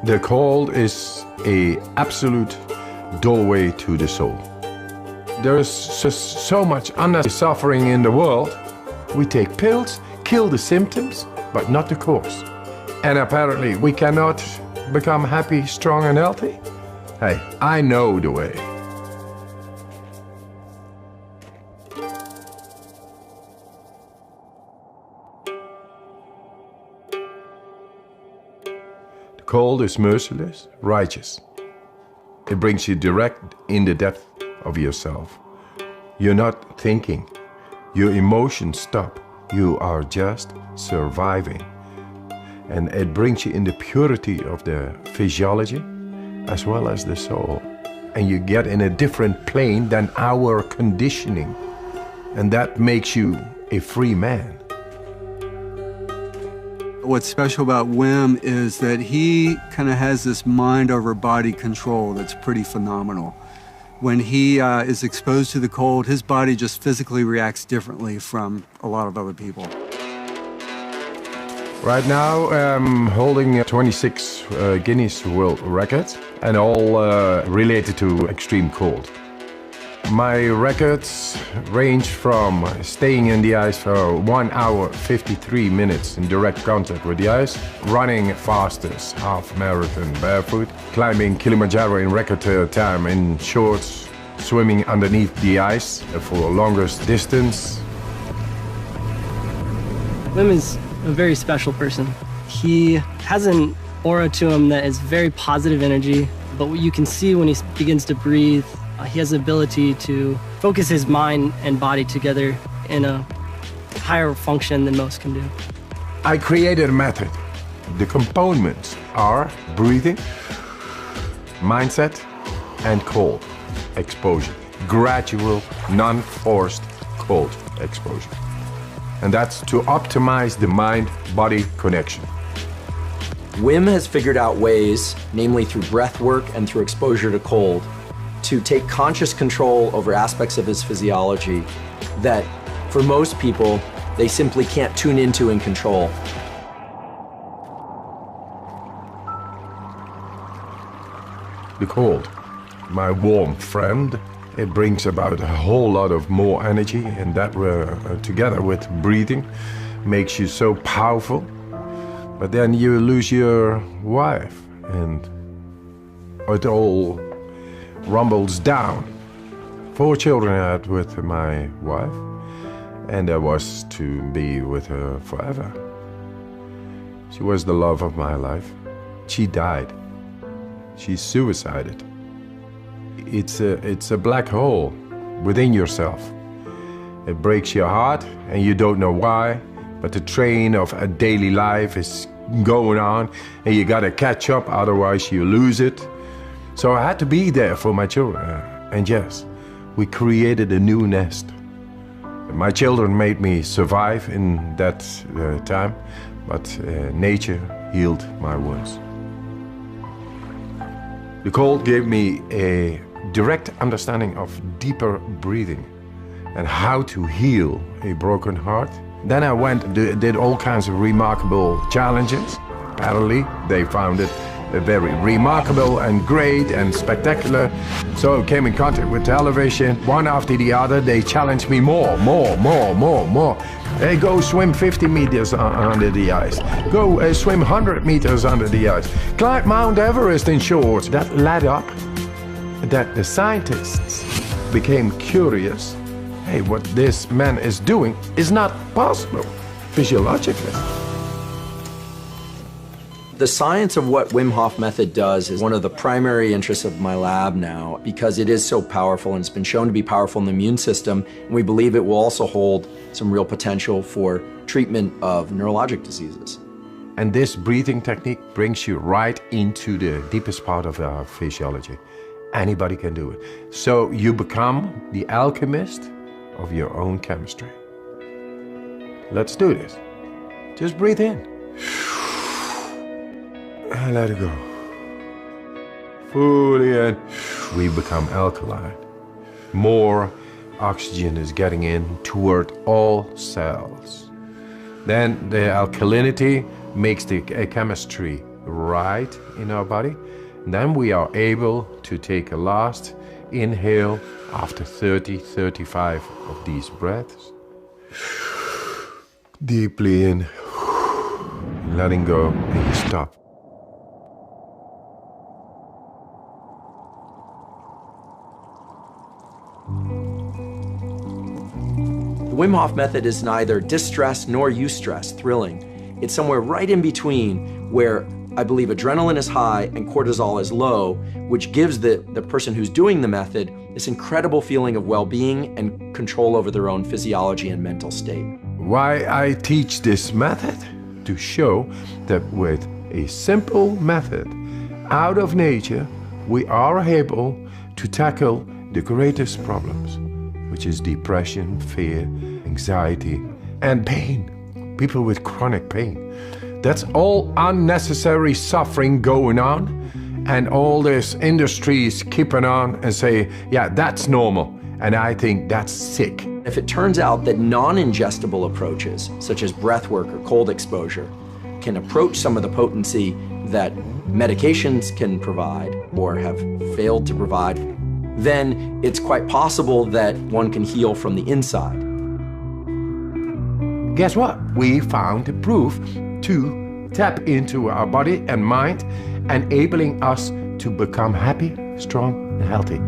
The cold is an absolute doorway to the soul. There is just so much unnecessary suffering in the world. We take pills, kill the symptoms, but not the cause. And apparently we cannot become happy, strong and healthy. Hey, I know the way. The cold is merciless, righteous. It brings you direct in the depth of yourself. You're not thinking. Your emotions stop. You are just surviving. And it brings you in the purity of the physiology as well as the soul. And you get in a different plane than our conditioning. And that makes you a free man. What's special about Wim is that he kind of has this mind over body control that's pretty phenomenal. When he is exposed to the cold, his body just physically reacts differently from a lot of other people. Right now, I'm holding 26 Guinness World Records, and all related to extreme cold. My records range from staying in the ice for 1 hour, 53 minutes in direct contact with the ice, running fastest half marathon barefoot, climbing Kilimanjaro in record time in shorts, swimming underneath the ice for the longest distance. Wim is a very special person. He has an aura to him that is very positive energy, but what you can see when he begins to breathe, he has the ability to focus his mind and body together in a higher function than most can do. I created a method. The components are breathing, mindset, and cold exposure. Gradual, non-forced cold exposure. And that's to optimize the mind-body connection. Wim has figured out ways, namely through breath work and through exposure to cold, to take conscious control over aspects of his physiology that, for most people, they simply can't tune into and control. The cold, my warm friend, it brings about a whole lot of more energy, and that together with breathing makes you so powerful. But then you lose your wife and it all rumbles down. 4 children I had with my wife, and I was to be with her forever. She was the love of my life. She died. She suicided. It's a black hole within yourself. It breaks your heart and you don't know why, but the train of a daily life is going on and you gotta catch up, otherwise you lose it. So I had to be there for my children. And yes, we created a new nest. My children made me survive in that time, but nature healed my wounds. The cold gave me a direct understanding of deeper breathing and how to heal a broken heart. Then I went and did all kinds of remarkable challenges. Apparently, they found it very remarkable and great and spectacular. So I came in contact with television. One after the other, they challenged me more. Hey, go swim 50 meters under the ice. Go swim 100 meters under the ice. Climb Mount Everest in shorts. That led up that the scientists became curious. Hey, what this man is doing is not possible physiologically. The science of what Wim Hof method does is one of the primary interests of my lab now, because it is so powerful and it's been shown to be powerful in the immune system, and we believe it will also hold some real potential for treatment of neurologic diseases. And this breathing technique brings you right into the deepest part of our physiology. Anybody can do it. So you become the alchemist of your own chemistry. Let's do this. Just breathe in. And let it go. Fully in. We become alkaline. More oxygen is getting in toward all cells. Then the alkalinity makes the chemistry right in our body. Then we are able to take a last inhale after 30, 35 of these breaths. Deeply in, letting go, and you stop. The Wim Hof method is neither distress nor eustress, thrilling. It's somewhere right in between where I believe adrenaline is high and cortisol is low, which gives the person who's doing the method this incredible feeling of well-being and control over their own physiology and mental state. Why I teach this method? To show that with a simple method out of nature, we are able to tackle the greatest problems, which is depression, fear, anxiety, and pain. People with chronic pain. That's all unnecessary suffering going on, and all this industries keeping on and say, yeah, that's normal, and I think that's sick. If it turns out that non-ingestible approaches, such as breath work or cold exposure, can approach some of the potency that medications can provide or have failed to provide, then it's quite possible that one can heal from the inside. Guess what? We found the proof to tap into our body and mind, enabling us to become happy, strong, and healthy.